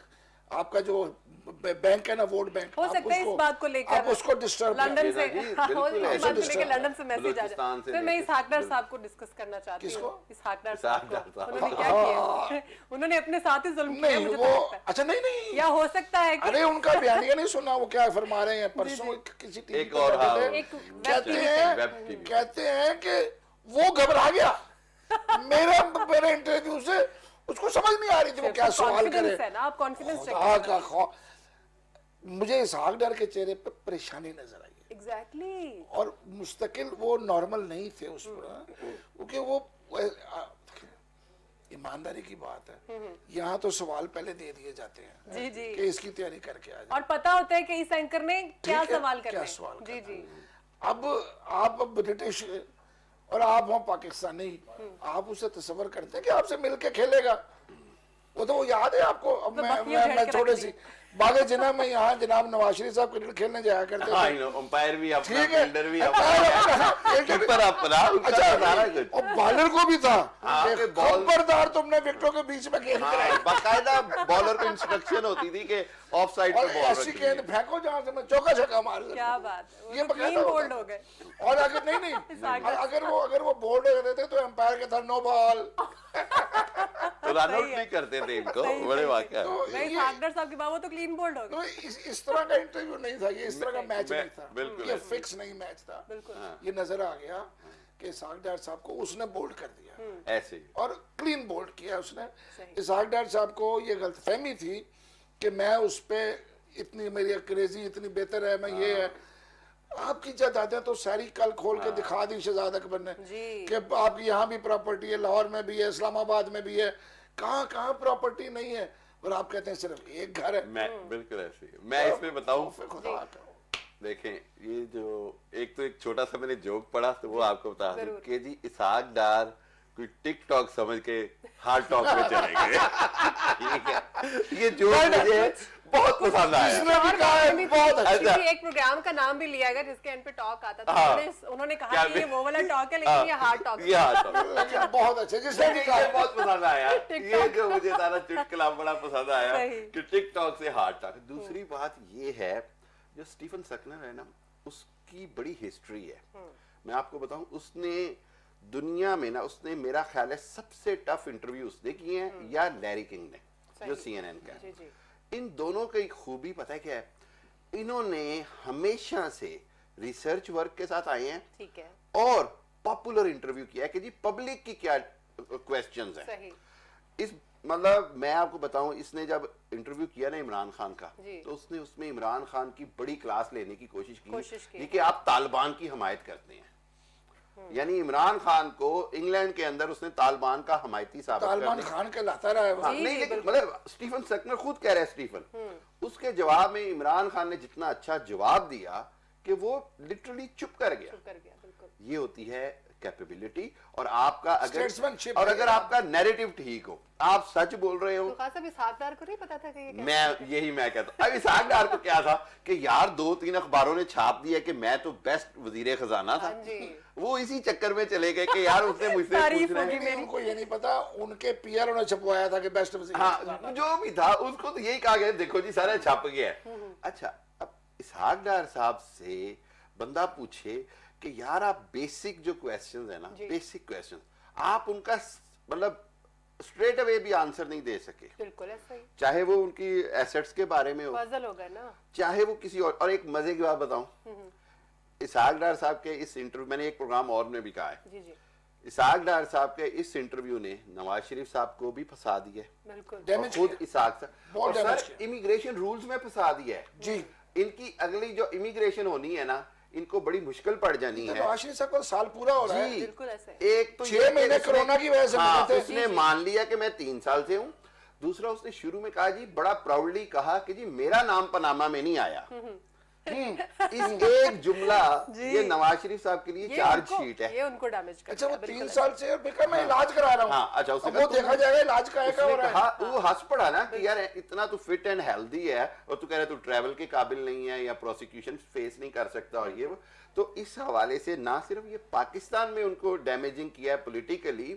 आपका जो बैंक है ना, वोट बैंक, हो आप सकता है इस उसको- बात को लेकर आप उसको डिस्टर्ब लंदन से जी, हाँ, बिल्कुल इस ऐसे बात को लेकर disturb लंदन से मैसेज आ बलूचिस्तान से जाए। फिर मैं लेकर- इसहाकदार साहब को डिस्कस करना चाहती किसको? हूँ। इसहाकदार इसहाकदार साहब को साहब। उन्होंने क्या किया? उन्होंने अपने साथ ही जुल्म किया, नहीं मुझे वो तो लगता है। अच्छा नहीं या हो सकता है कि अरे उनका बयानिया नहीं सुना, वो क्या फरमा रहे हैं परसों किसी टीवी एक पे और बैठे हाँ, थे। एक वेब कहते टीवी हैं वेब टीवी। कहते हैं कि वो घबरा गया मेरे इंटरव्यू से, उसको समझ नहीं आ रही थी वो क्या सवाल करे। कॉन्फिडेंस है ना, आप कॉन्फिडेंस चेक खुदा का मुझे इसहाक डार के चेहरे पे परेशानी नजर आई है, एग्जैक्टली। और मुस्तकिल वो नॉर्मल नहीं थे उस पर, क्योंकि वो ईमानदारी की बात है, यहाँ तो सवाल पहले दे दिए जाते हैं जी जी। कि इसकी तैयारी करके आ जाए। और पता होता है कि इस एंकर ने क्या ठीक है, सवाल करना क्या है। सवाल जी करना जी। अब ब्रिटिश और आप हो पाकिस्तानी, आप उसे तस्वर करते हैं कि आपसे मिलके खेलेगा। वो तो वो याद है आपको। अब तो मैं बखिया घेर मैं के थोड़ी रख सी बागे जिना में यहाँ जनाब नवाज शरीफ साहब क्रिकेट खेलने जाया करते हाँ, थे। अंपायर भी अपना, ठीक है, फील्डर भी अपना, कीपर अपना, उनका अच्छा, सारा कुछ। और बॉलर को भी था हाँ, कि कि बॉल- खबरदार तुमने विकेटों के बीच में गेंद हाँ, गिराई, बाकायदा बॉलर को इंस्ट्रक्शन होती थी कि ऑफ साइड और पे बॉल ऐसी रखनी गेंद है। फेंको जहां से मैं चौका छक्का मार दूं। क्या बात है, वो ये तो बकायदा क्लीन होता बोल्ड था। हो गए। और अगर नहीं अगर वो बोल्ड हो गए थे तो एम्पायर के था नो बॉल। तो रन आउट भी करते थे इनको, सही, बड़े सही, वाकया। तो नहीं, ये- इसहाकदार साहब की बात, वो तो क्लीन बोल्ड हो गए। तो इस तरह का इंटरव्यू नहीं था, ये इस तरह का मैच मैं- नहीं था, बिल्कुल ये ऐसे। फिक्स नहीं मैच था। बिल्कुल। ये नजर आ गया कि इसहाक डार साहब को उसने बोल्ड कर दिया ऐसे ही। और क्लीन बोल्ड किया उसने। सही। इसहाक डार साहब को ये गलतफहमी थी कि मैं उस पे इतनी मेरी क्रेजी इतनी बेहतर है, मैं ये है। आपकी जायदादें तो सारी कल खोल के दिखा दी शहजाद अकबर ने जी। कि आपकी यहाँ भी प्रॉपर्टी है, लाहौर में भी है, इस्लामाबाद में भी है, कहाँ कहाँ प्रॉपर्टी नहीं है, और आप कहते हैं सिर्फ एक घर है। मैं बिल्कुल ऐसे ही। मैं इसमें बताऊं, खुदा का। देखें ये जो एक तो एक छोटा सा मैंने जोक पढ़ा तो वो आपको बता दूं जरूर। कि जी इसहाक डार कोई टिकटॉक समझ के हार्ड टॉक में चले गए। ठीक है, ये जोक मुझे बहुत पसंद आया। इसने भी कहा है, बहुत अच्छा। अच्छा। किसी एक प्रोग्राम का नाम भी लिया गया जिसके एंड पे टॉक आता था। हाँ। उन्होंने कहा क्या कि ये भी- वो वाला टॉक है, लेकिन ये हार्ड टॉक है। ये हार्ड टॉक। लेकिन बहुत अच्छे, जिसने भी कहा ये बहुत पसंद आया। ये टिकटॉक। जो मुझे सारा चुटकुला बड़ा पसंद आया सही। कि टिकटॉक से हार्ड टॉक। दूसरी बात ये है, जो स्टीफन सकनर है ना, उसकी बड़ी हिस्ट्री है। मैं आपको बताऊं, उसने दुनिया में ना, उसने मेरा ख्याल है सबसे टफ इंटरव्यू उसने किए हैं, या लैरी किंग ने जो CNN का है। इन दोनों की खूबी पता है क्या है, इन्होंने हमेशा से रिसर्च वर्क के साथ आए हैं, ठीक है, और पॉपुलर इंटरव्यू किया है कि जी पब्लिक की क्या क्वेश्चंस हैं। सही, इस मतलब मैं आपको बताऊं, इसने जब इंटरव्यू किया ना इमरान खान का, जी। तो उसने उसमें इमरान खान की बड़ी क्लास लेने की कोशिश की। की कि आप तालिबान की हमायत करते हैं। यानी इमरान खान को इंग्लैंड के अंदर उसने तालिबान का हमायती साबित तालिबान करने। खान कहलाता रहा है वो। हाँ, नहीं लेकिन मतलब स्टीफन सकनर खुद कह रहे हैं, स्टीफन उसके जवाब में इमरान खान ने जितना अच्छा जवाब दिया कि वो लिटरली चुप कर गया। बिल्कुल। ये होती है कैपेबिलिटी, और आपका अगर Statesmanship और है अगर ये। आपका नैरेटिव ठीक हो, आप सच बोल रहे हो। तो खास अब इसहाक डार को नहीं पता था कि ये क्या मैं कहता हूं, अब इसहाक डार को क्या था कि यार 2-3 अखबारों ने छाप दिया कि मैं तो बेस्ट वजीर खजाना था। हाँ जी। वो इसी चक्कर में चले गए कि यार उसने मुझसे तारीफ पूछना होगी है। मेरी। उनको ये नहीं पता, उनके पीआर ने छपवाया था कि बेस्ट वजीर। हाँ, जो भी था उसको तो यही कहा गया, देखो जी सारा छप गया है। अच्छा, अब इसहाक डार साहब से बंदा पूछे कि यार आप बेसिक जो क्वेश्चंस है ना, बेसिक क्वेश्चंस आप उनका मतलब स्ट्रेट अवे भी आंसर नहीं दे सके। बिल्कुल ऐसा ही, चाहे वो उनकी एसेट्स के बारे में हो, पजल होगा ना, चाहे वो किसी और एक मजे की बात बताऊं, इसहाक डार साहब के इस इंटरव्यू, मैंने एक प्रोग्राम और में भी कहा है, जी इसहाक डार साहब के इस इंटरव्यू ने नवाज शरीफ साहब को भी फंसा दिया है, बिल्कुल, और डैमेज खुद इसहाक साहब, बहुत और damage सर किया। इमिग्रेशन रूल्स में फंसा दिया है जी। इनकी अगली जो इमिग्रेशन होनी है ना, इनको बड़ी मुश्किल पड़ जानी है। नवाज शरीफ साहब को साल पूरा हो रहा है। जी, बिल्कुल ऐसा है। एक तो 6 ये कि महीने उसने- कोरोना की वजह से हाँ, मिले थे। उसने मान लिया कि मैं 3 साल से हूँ। दूसरा, उसने शुरू में कहा जी, बड़ा प्राउडली कहा कि जी मेरा नाम पनामा में नहीं आया। इस एक जुमला ये नवाज शरीफ साहब के लिए ये चार्जशीट है। ये उनको डैमेज कर अच्छा, वो दिया, 3 बिल्कुल साल से बेकार मैं इलाज करा रहा हूँ। हाँ, अच्छा, उसने अब वो कहा देखा जाएगा इलाज का उसने हो रहा है। कहा, वो हंस पड़ा ना कि यार इतना तू फिट एंड हेल्दी है और तू कह रहा है तू ट्रैवल के काबिल नहीं है या प्रोसिक्यूशन फेस नहीं कर सकता, और ये वो। तो इस हवाले से ना सिर्फ ये पाकिस्तान में उनको डैमेजिंग किया है पॉलिटिकली,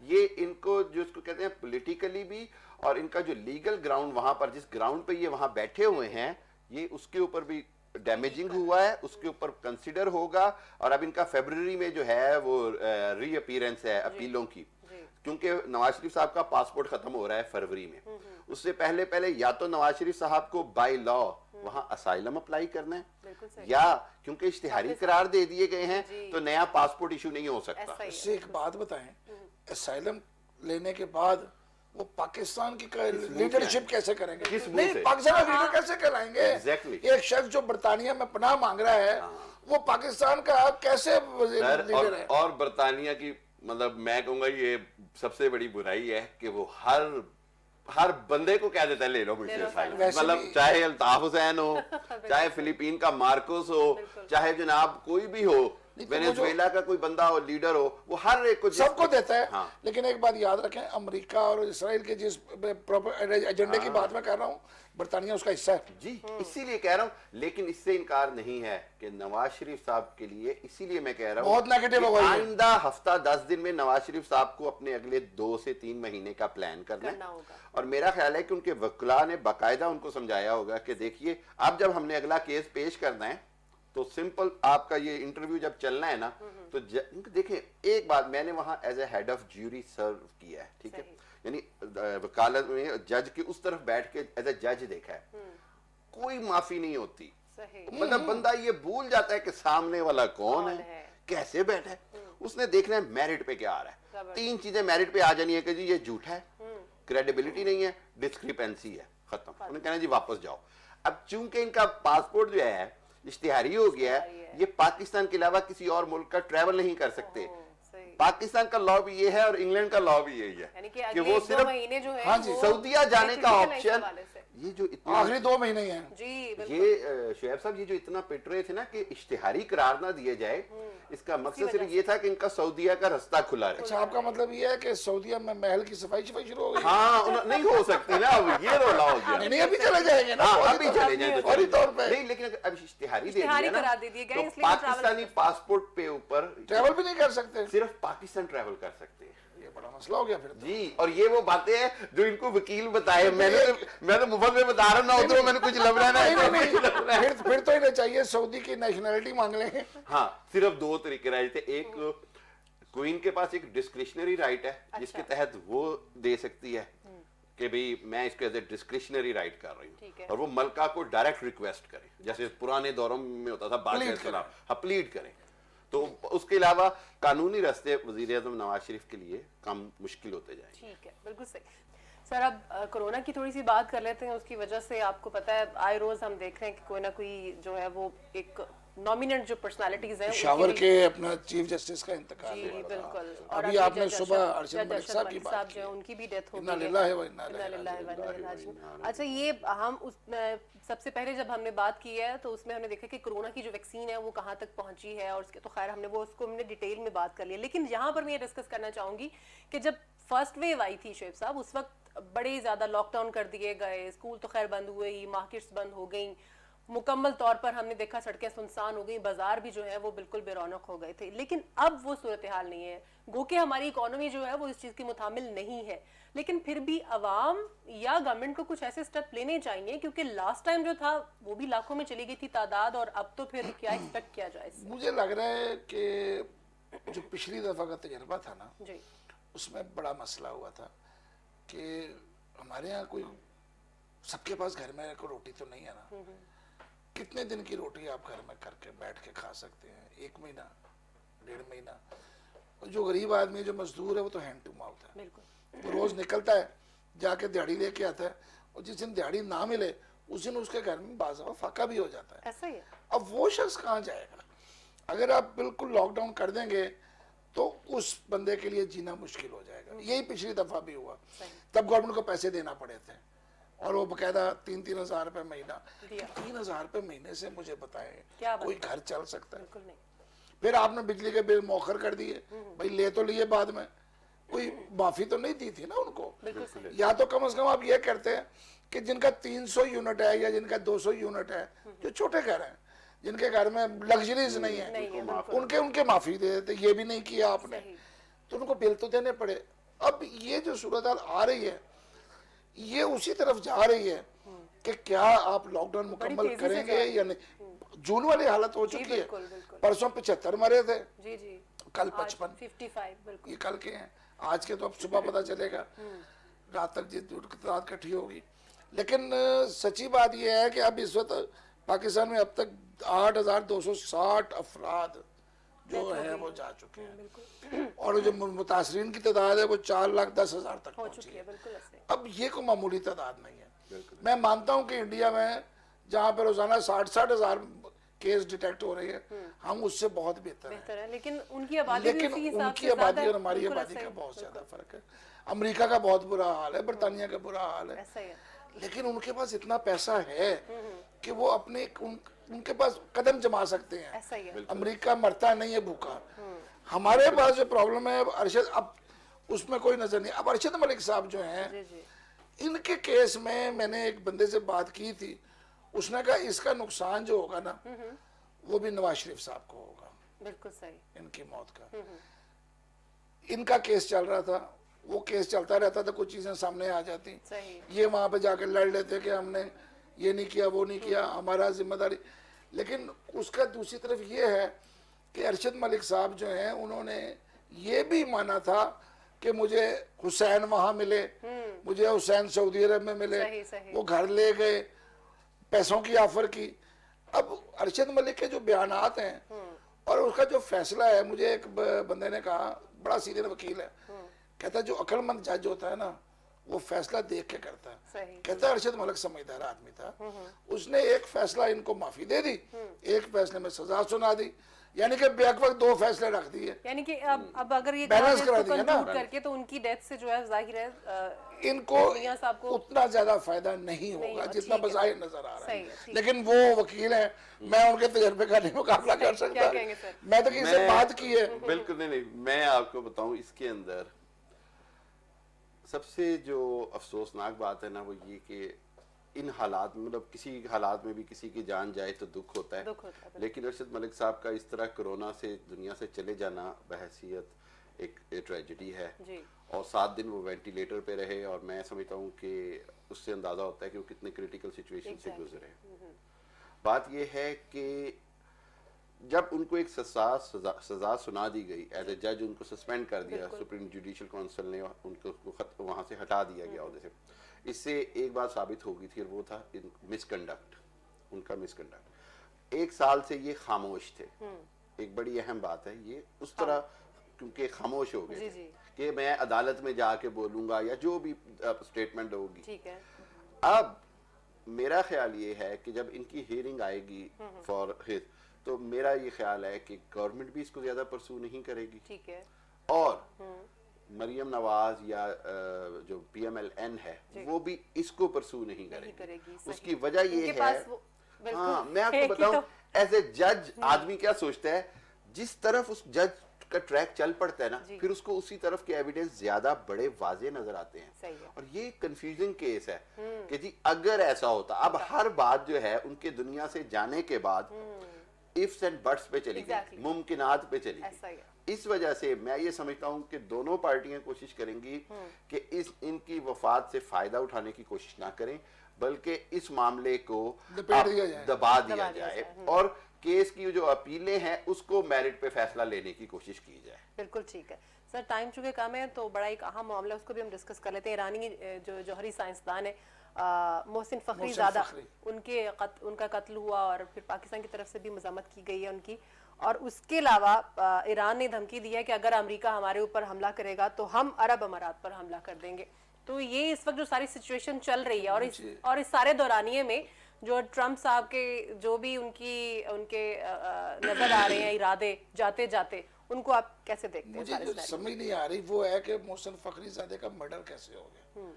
ये इनको जो इसको कहते हैं पॉलिटिकली भी, और इनका जो लीगल ग्राउंड वहां पर जिस ग्राउंड पे ये वहां बैठे हुए हैं, ये उसके ऊपर भी डैमेजिंग हुआ है, उसके ऊपर कंसिडर होगा। और अब इनका फरवरी में जो है वो रीअपीयरेंस है अपीलों की, क्योंकि नवाज शरीफ साहब का पासपोर्ट खत्म हो रहा है फरवरी में। उससे पहले या तो नवाज शरीफ साहब को बाय लॉ वहां असाइलम अप्लाई करना है, या क्योंकि इश्तिहारी करार दे दिए गए हैं तो नया पासपोर्ट इशू नहीं हो सकता। इससे एक बात बताएं, असाइलम लेने के बाद वो पाकिस्तान की लीडरशिप कैसे करेंगे? किस मुंह नहीं, से? पाकिस्तान का लीडर कैसे कहलाएंगे? Exactly. एक शख्स जो बरतानिया में पनाह मांग रहा है, वो पाकिस्तान का कैसे सर, लीडर है? और बरतानिया की मतलब मैं कहूंगा ये सबसे बड़ी बुराई है कि वो हर बंदे को कह देता है ले लो मुझसे asylum। वैसे मतलब भी- चाहे अल्ताफ हुसैन हो, चाहे फिलीपीन का मार्कोस हो, चाहे जनाब कोई भी हो, तो वो वेनेजुएला का कोई बंदा हो, लीडर हो, वो हर एक को सबको देता है। हाँ। लेकिन एक बात याद रखें, अमेरिका और इसराइल के जिस एजेंडे की बात मैं कर रहा हूँ, बरतानिया उसका हिस्सा है। जी, इसीलिए कह रहा हूं, लेकिन इससे इनकार नहीं है कि नवाज शरीफ साहब के लिए, इसीलिए मैं कह रहा हूं बहुत नेगेटिव कि होगा ये। आइंदा हफ्ता 10 दिन में नवाज शरीफ साहब को अपने अगले 2 से 3 महीने का प्लान करना करना है। होगा। और मेरा ख्याल है कि उनके वकला ने बाकायदा उनको समझाया होगा कि देखिए, अब जब हमने अगला केस पेश करना है तो सिंपल आपका ये इंटरव्यू जब चलना है ना, तो देखें एक बात, मैंने वहां as a head of jury serve किया है, ठीक है, यानी वकालत में जज के उस तरफ बैठ के एज ए जज देखा है, कोई माफी नहीं होती। मतलब बंदा ये भूल जाता है कि सामने वाला कौन है, कैसे बैठा है। उसने देखना है मेरिट पे क्या आ रहा है। 3 चीजें मेरिट पे आ जानी है कि जी ये झूठा है, क्रेडिबिलिटी नहीं है, डिस्क्रिपेंसी है, खत्म। उन्होंने कहना जी वापस जाओ। अब चूंकि इनका पासपोर्ट जो है इश्तिहारी हो गया है, ये पाकिस्तान के अलावा किसी और मुल्क का ट्रैवल नहीं कर सकते। पाकिस्तान का लॉ भी ये है और इंग्लैंड का लॉ भी यही है कि वो सिर्फ महीने जो है हाँ जी, सऊदीया जाने का ऑप्शन, ये जो इतना आखिरी 2 महीने ही हैं। जी, ये शुएब साहब, ये जो इतना पिट रहे थे ना कि इश्तिहारी करार ना दिए जाए, इसका मकसद सिर्फ ये था कि इनका सऊदीया का रास्ता खुला रहे। अच्छा, आपका मतलब ये है कि सऊदीया में महल की सफाई शुरू हो गई? हाँ, नहीं हो सकती ना, अब ये रोला हो गया। नहीं, अभी चले जाएंगे ना, हाँ, फौरी अभी तौर- चले जाएं तो फौरी चले। तौर पे नहीं, लेकिन अब इश्तिहारी दे इश्तिहारी दिया करा ना, दे दिए गए, तो इसलिए वो travel पाकिस्तानी पासपोर्ट पे ऊपर ट्रैवल भी नहीं कर सकते। सिर्फ पाकिस्तान ट्रैवल कर सकते हैं। बड़ा मसला हो गया फिर तो। जी, और ये वो बातें हैं जो इनको वकील बताए। मैं तो मुफ्त में बता रहा हूँ ना, उधर मैंने कुछ लब रहा है। फिर तो इन्हें चाहिए सऊदी की नेशनैलिटी मांग लेंगे। हाँ, सिर्फ दो तरीके राइट थे। एक, क्वीन के पास एक डिस्क्रिशनरी राइट है जिसके तहत वो दे सकती है कि भाई मैं इसको एज ए डिस्क्रिशनरी राइट कर रही हूँ, और वो मलका को डायरेक्ट रिक्वेस्ट करे, जैसे पुराने दौरों में होता था, प्लीड करें। तो उसके अलावा कानूनी रास्ते वजीर आज़म नवाज शरीफ के लिए कम मुश्किल होते जाएंगे। ठीक है, बिल्कुल सही। सर, अब कोरोना की थोड़ी सी बात कर लेते हैं। उसकी वजह से आपको पता है आए रोज हम देख रहे हैं कि कोई ना कोई जो है वो एक नॉमिनेट जो पर्सनालिटीज हैं पेशावर के अपना चीफ जस्टिस का इंतकाल जी हुआ था। बिल्कुल। और अभी आपने सुबह अरशद मलिक साहब की बात की, उनकी भी डेथ हो इन्ना गई लिल्लाहि व है। इन्ना इलैहि राजिऊन। अच्छा, ये हम उस सबसे पहले जब हमने बात की है तो उसमें हमने देखा कि कोरोना की जो वैक्सीन है वो कहाँ तक पहुंची है, और उसके तो खैर हमने डिटेल में बात कर लिया। लेकिन यहाँ पर मैं ये डिस्कस करना चाहूंगी कि जब फर्स्ट वेव आई थी शेख साहब, उस वक्त बड़े ज्यादा लॉकडाउन कर दिए गए, स्कूल तो खैर बंद हुए ही, मार्केट्स बंद हो गई, मुकम्मल तौर पर हमने देखा सड़कें सुनसान हो गई, बाजार भी जो है वो बिल्कुल बेरौनक हो गए थे। लेकिन अब वो सूरत हाल नहीं है। गो के हमारी इकोनॉमी जो है वो इस चीज की मुतामिल नहीं है, लेकिन फिर भी अवाम या गवर्नमेंट को कुछ ऐसे स्टेप लेने चाहिए, क्योंकि लास्ट टाइम जो था वो भी लाखों में चली गई थी तादाद, और अब तो फिर क्या एक्सपेक्ट किया जाए? मुझे लग रहा है कि जो पिछली दफा का तजर्बा था ना जी, उसमें बड़ा मसला हुआ था कि हमारे यहाँ कोई, सबके पास घर में कोई रोटी तो नहीं है ना। कितने दिन की रोटी आप घर में करके बैठ के खा सकते हैं? 1 महीना, 1.5 महीना। और जो गरीब आदमी, जो मजदूर है, वो तो हैंड टू माउथ है। बिल्कुल। वो रोज निकलता है, जाके दिहाड़ी लेके आता है, और जिस दिन दिहाड़ी ना मिले उस दिन उसके घर में बाज़ार फाका भी हो जाता है। ऐसा ही है। अब वो शख्स कहाँ जाएगा? अगर आप बिल्कुल लॉकडाउन कर देंगे तो उस बंदे के लिए जीना मुश्किल हो जाएगा। यही पिछली दफा भी हुआ, तब गवर्नमेंट को पैसे देना पड़े थे, और वो बकायदा 3-3 हज़ार रुपए महीना। 3 हज़ार रुपए महीने से मुझे बताएं कोई घर चल सकता है? बिल्कुल नहीं। फिर आपने बिजली के बिल मौखर कर दिए, भाई ले तो लिए, बाद में कोई माफी तो नहीं दी थी ना उनको। या तो कम से कम आप ये करते हैं कि जिनका 300 यूनिट है या जिनका 200 यूनिट है, जो छोटे घर हैं, जिनके घर में लग्जरीज नहीं है, उनके माफी दे देते। ये भी नहीं किया आपने, तो उनको बिल तो देने पड़े। अब ये जो सूरत हाल आ रही है, ये उसी तरफ जा रही है कि क्या आप लॉकडाउन मुकम्मल करेंगे या नहीं। जून वाली हालत हो चुकी है। परसों 75 मरे थे, जी जी, कल 55, 55 बिल्कुल। ये कल के हैं। आज के तो अब सुबह पता चलेगा, रात तक जितनी तादाद इकट्ठी होगी। लेकिन सच्ची बात यह है कि अब इस वक्त पाकिस्तान में अब तक 8,260 अफराद जो है वो जा चुके हैं, और जो मुतासरीन की तादाद है वो 4,10,000 तक पहुंची है। अब ये कोई मामूली तादाद नहीं है। मैं मानता हूं कि इंडिया में जहां पर रोजाना 60-60 हज़ार केस डिटेक्ट हो रही है, हम उससे बहुत बेहतर है। लेकिन उनकी आबादी और हमारी आबादी का बहुत ज्यादा फर्क है। अमेरिका का बहुत बुरा हाल है, बरतानिया का बुरा हाल है, लेकिन उनके पास इतना पैसा है कि वो अपने उनके पास कदम जमा सकते हैं। अमेरिका मरता नहीं है भूखा। हमारे पास जो प्रॉब्लम है अरशद, अब उसमें कोई नजर नहीं। अब अरशद मलिक साहब जो हैं, इनके केस में मैंने एक बंदे से बात की थी, उसने कहा इसका नुकसान जो होगा ना वो भी नवाज शरीफ साहब को होगा। बिल्कुल सही। इनकी मौत का इनका केस चल रहा था, वो केस चलता रहता था, कुछ चीजें सामने आ जाती, ये वहां पे जाकर लड़ लेते कि हमने ये नहीं किया, वो नहीं किया, हमारा जिम्मेदारी। लेकिन उसका दूसरी तरफ ये है कि अरशद मलिक साहब जो हैं, उन्होंने ये भी माना था कि मुझे हुसैन वहां मिले, मुझे हुसैन सऊदी अरब में मिले, वो घर ले गए, पैसों की ऑफर की। अब अरशद मलिक के जो बयानात हैं और उसका जो फैसला है, मुझे एक बंदे ने कहा, बड़ा सीनियर वकील है, कहता जो अक्लमंद जज होता है ना वो फैसला देख के करता है। कहता अरशद मलिक समझदार आदमी था, उसने एक फैसला इनको माफी दे दी, एक फैसले में सजा सुना दी, यानी कि बैक वक्त 2 फैसले रख दिए। यानी कि अब अगर ये बैलेंस करा दिया ना करके, तो उनकी डेथ से जो है जाहिर है इनको उतना ज्यादा फायदा नहीं होगा जितना बज़ाहिर नजर आ रहा है। लेकिन वो वकील हैं, मैं उनके तजर्बे का नहीं मुकाबला कर सकता। मैं तो किसी से बात की है। बिल्कुल नहीं, मैं आपको बताऊं, इसके अंदर सबसे जो अफसोसनाक बात है ना वो ये कि इन हालात में, मतलब किसी हालात में भी किसी की जान जाए तो दुख होता है, लेकिन अरशद मलिक साहब का इस तरह कोरोना से दुनिया से चले जाना बहैसियत एक ट्रेजेडी है जी। और 7 दिन वो वेंटिलेटर पे रहे और मैं समझता हूँ कि उससे अंदाजा होता है कि वो कितने क्रिटिकल सिचुएशन से गुजरे। बात ये है कि जब उनको एक सजा सुना दी गई एज ए जज, उनको सस्पेंड कर दिया, सुप्रीम जुडिशियल काउंसिल ने उनको वहां से हटा दिया गया ओहदे से। इससे एक बात साबित हो गई थी और वो था मिसकंडक्ट, उनका मिसकंडक्ट। 1 साल से ये खामोश थे, एक बड़ी अहम बात है ये, उस तरह क्योंकि खामोश हो गए थे कि मैं अदालत में जाके बोलूंगा या जो भी स्टेटमेंट होगी। ठीक है। अब मेरा ख्याल ये है कि जब इनकी हियरिंग आएगी फॉर हिज, तो मेरा ये ख्याल है कि गवर्नमेंट भी इसको ज्यादा परसू नहीं करेगी। ठीक है। और मरियम नवाज या जो PMLN है वो भी इसको परसू नहीं करेगी। उसकी वजह ये है, हाँ मैं आपको बताऊं, एज ए जज आदमी क्या सोचता है, जिस तरफ उस जज का ट्रैक चल पड़ता है ना, फिर उसको उसी तरफ के एविडेंस ज्यादा बड़े वाजे नजर आते हैं। और ये कंफ्यूजिंग केस है कि जी अगर ऐसा होता, अब हर बात जो है उनके दुनिया से जाने के बाद इफ्स एंड बट्स पे चली गई, मुमकिनात पे चली गई। इस वजह से मैं ये समझता हूँ कि दोनों पार्टियां कोशिश करेंगी कि इनकी वफात से फायदा उठाने की कोशिश ना करें, बल्कि इस मामले को दबा दिया जाए और केस की जो अपीलें हैं उसको मेरिट पे फैसला लेने की कोशिश की जाए। बिल्कुल ठीक है सर, टाइम चूंकि कम है तो बड़ा एक अहम मामला उसको भी हम डिस्कस कर लेते हैं। ईरानी जो जौहरी साइंसदान है मोहसिन फखरीज़ादा, उनका कत्ल हुआ और फिर पाकिस्तान की तरफ से भी मज़म्मत की गई है उनकी। और उसके अलावा ईरान ने धमकी दी है कि अगर अमेरिका हमारे ऊपर हमला करेगा तो हम अरब अमारात पर हमला कर देंगे। तो ये इस वक्त जो सारी सिचुएशन चल रही है और इस सारे दौरानिये में जो ट्रम्प साहब के जो भी उनके नजर आ रहे हैं इरादे जाते जाते, उनको आप कैसे देखते हैं? मुझे जो समझ नहीं आ रही वो है कि मोहसिन फखरीज़ादे का मर्डर कैसे हो गया।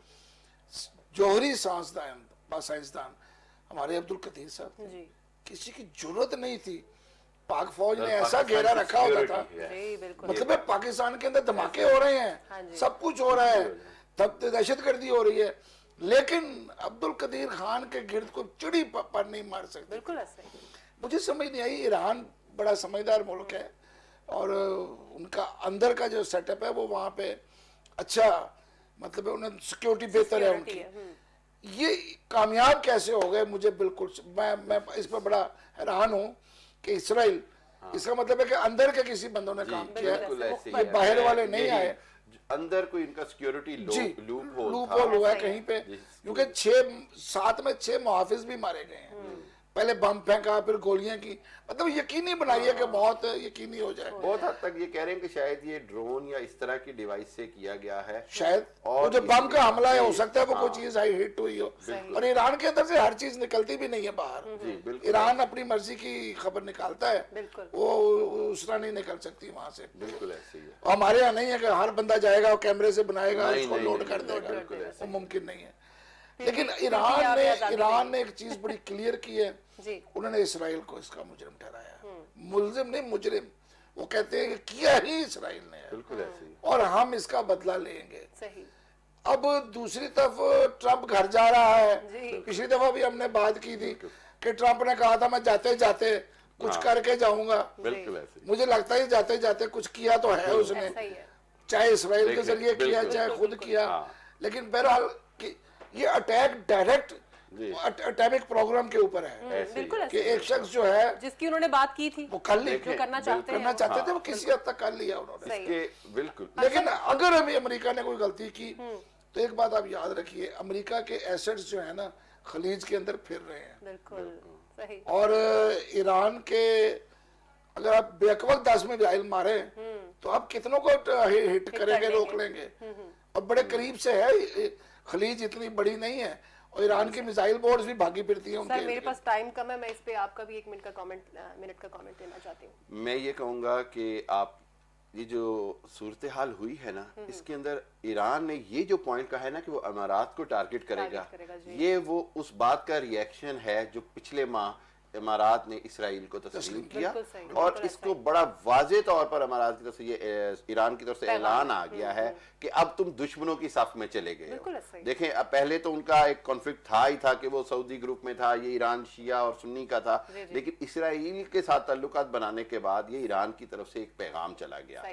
जौहरी साइंसदान हमारे अब्दुल कदीर साहब थे, किसी की जरूरत नहीं थी, पाक फौज ने ऐसा घेरा रखा होता था, मतलब पाकिस्तान के अंदर धमाके हो रहे हैं, सब कुछ हो रहा है, तब दहशतगर्दी हो रही है, लेकिन अब्दुल कदीर खान के गिर्द को चिड़ी पर नहीं मार सकते। बिल्कुल ऐसे। मुझे समझ नहीं आई, ईरान बड़ा समझदार मुल्क है और उनका अंदर का जो सेटअप है वो वहाँ पे अच्छा, मतलब उन्हें सिक्योरिटी बेहतर है उनकी। ये कामयाब कैसे हो गए, मुझे बिल्कुल मैं इस पर बड़ा हैरान हूँ कि इसराइल, इसका मतलब है कि अंदर के किसी बंदों ने काम किया है, ये बाहर वाले नहीं आए। अंदर कोई इनका सिक्योरिटी लूप होल हुआ है कहीं पे, क्योंकि 7 में 6 मुहाफिज भी मारे गए हैं। पहले बम फेंका, फिर गोलियां की, मतलब यकीनी बनाई है कि बहुत यकीनी हो जाए। बहुत हद तक ये कह रहे हैं कि शायद ये ड्रोन या इस तरह की डिवाइस से किया गया है शायद, और जो बम का हमला है हो सकता है वो कोई चीज आई हिट हुई हो। और ईरान के अंदर से हर चीज निकलती भी नहीं है बाहर, ईरान अपनी मर्जी की खबर निकालता है, वो उस तरह नहीं निकल सकती वहां से। बिल्कुल ऐसे ही है। हमारे यहाँ नहीं है कि हर बंदा जाएगा और कैमरे से बनाएगा उसको लोड कर देगा, वो मुमकिन नहीं है। लेकिन ईरान ने एक चीज बड़ी क्लियर की है, उन्होंने इसराइल को इसका मुजरिम ठहराया, मुल्जिम नहीं मुजरिम। वो कहते हैं कि किया ही इसराइल ने है, बिल्कुल ऐसे ही, और हम इसका बदला लेंगे। सही। अब दूसरी तरफ ट्रंप घर जा रहा है, पिछली दफा भी हमने बात की थी कि ट्रंप ने कहा था मैं जाते जाते कुछ करके जाऊंगा। बिल्कुल ऐसे। मुझे लगता है जाते जाते कुछ किया तो है उसने, चाहे इसराइल के जरिए किया चाहे खुद किया, लेकिन बहरहाल ये अटैक डायरेक्ट एटॉमिक प्रोग्राम के ऊपर है। बिल्कुल कि एक शख्स जो है जिसकी उन्होंने बात की थी वो कर ली, जो करना चाहते थे वो किसी हद तक कर लिया उन्होंने। बिल्कुल। लेकिन अगर अभी अमेरिका ने कोई गलती की तो एक बात आप याद रखिए, अमेरिका के एसेट्स जो है ना खलीज के अंदर फिर रहे हैं। बिल्कुल सही। और ईरान के अगर आप बेवकूफ 10 मिसाइल मारे तो आप कितनों को हिट करेंगे, रोक लेंगे। और बड़े करीब से है, खलीज इतनी बड़ी नहीं है, और ईरान की मिसाइल बोर्ड्स भी भागी फिरती हैं उनके। सर मेरे पास टाइम कम है, मैं इस पे आपका भी 1 मिनट का कमेंट देना चाहती हूँ। मैं ये कहूँगा कि आप ये जो सूरत हाल हुई है ना, इसके अंदर ईरान ने ये जो पॉइंट कहा है ना कि वो अमारात को टारगेट करेगा, ये वो उस बात का रिएक्शन है जो पिछले माह इमारात ने इसराइल को तस्लीम किया, और इसको बड़ा वाजे तौर पर इमारात की तरफ से ये ईरान की तरफ से ऐलान आ गया है कि अब तुम दुश्मनों की साफ में चले गए हो। देखें, अब पहले तो उनका एक कॉन्फ्लिक्ट था ही था कि वो सऊदी ग्रुप में था, ये ईरान शिया और सुन्नी का था, लेकिन इसराइल के साथ ताल्लुकात बनाने के बाद ये ईरान की तरफ से एक पैगाम चला गया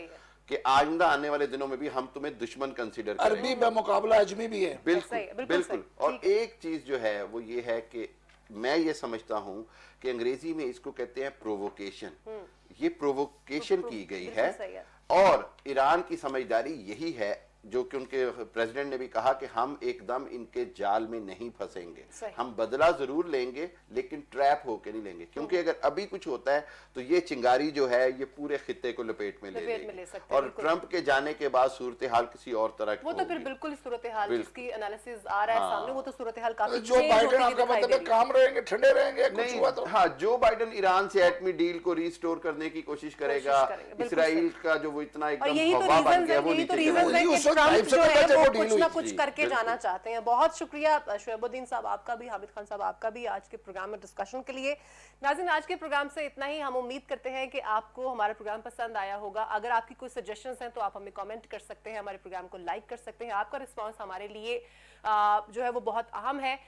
कि आइंदा आने वाले दिनों में भी हम तुम्हें दुश्मन कंसीडर करेंगे। अरबी बेमुकाबला अजमी भी है। बिल्कुल सही है, बिल्कुल बिल्कुल। सही, और एक चीज जो है वो ये है कि मैं ये समझता हूं कि अंग्रेजी में इसको कहते हैं प्रोवोकेशन। ये प्रोवोकेशन की गई बिल्कुल सही है है। और ईरान की समझदारी यही है, जो कि उनके प्रेसिडेंट ने भी कहा कि हम एकदम इनके जाल में नहीं फंसेंगे, सही। हम बदला जरूर लेंगे लेकिन ट्रैप होके नहीं लेंगे, क्योंकि अगर अभी कुछ होता है तो ये चिंगारी जो है ये पूरे खित्ते को लपेट में ले लेगी। सकते हैं, और बिल्कुल। ट्रंप के जाने के बाद सूरत हाल किसी और तरह की वो तो फिर होगी। बिल्कुल सूरत हाल बिल्कुल। जिसकी एनालिसिस आ रहा है सामने, वो तो सूरत हाल काफी जो change बाइडेन होती हुई आपका दिखाई मतलब दे है रही काम रहेंगे, ठंडे रहेंगे, कुछ नहीं, हुआ तो हाँ, जो बाइडेन ईरान से एटमी डील को रिस्टोर करने की कोशिश करेगा, करेंगे, बिल्कुल इसराइल का जो वो इतना और एकदम यही तो हवा बन रीजन गया है, वो यही तो नीचे रीजन चला है गया। कि उस वक्त ट्रंप टाइप से जो है पहले वो वो कुछ डील ना हुई कुछ थी। करके बिल्कुल। जाना चाहते हैं। बहुत शुक्रिया शुएबुद्दीन साहब आपका भी, हामिद खान साहब आपका भी, आज के प्रोग्राम में डिस्कशन के लिए। नाज़रीन, आज के प्रोग्राम से इतना ही। हम उम्मीद करते हैं कि आपको हमारा प्रोग्राम पसंद आया होगा। अगर आपकी कोई सजेशंस हैं तो आप हमें कमेंट कर सकते हैं, हमारे प्रोग्राम को लाइक कर सकते हैं। आपका रिस्पांस हमारे लिए जो है वो बहुत अहम है।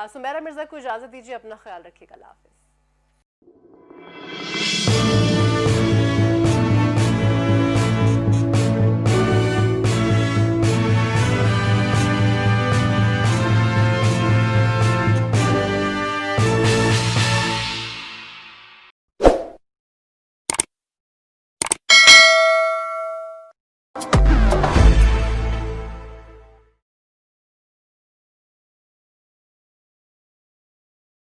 सुमेरा मिर्जा को इजाजत दीजिए, अपना ख्याल रखिएगा। अल्लाह हाफिज़।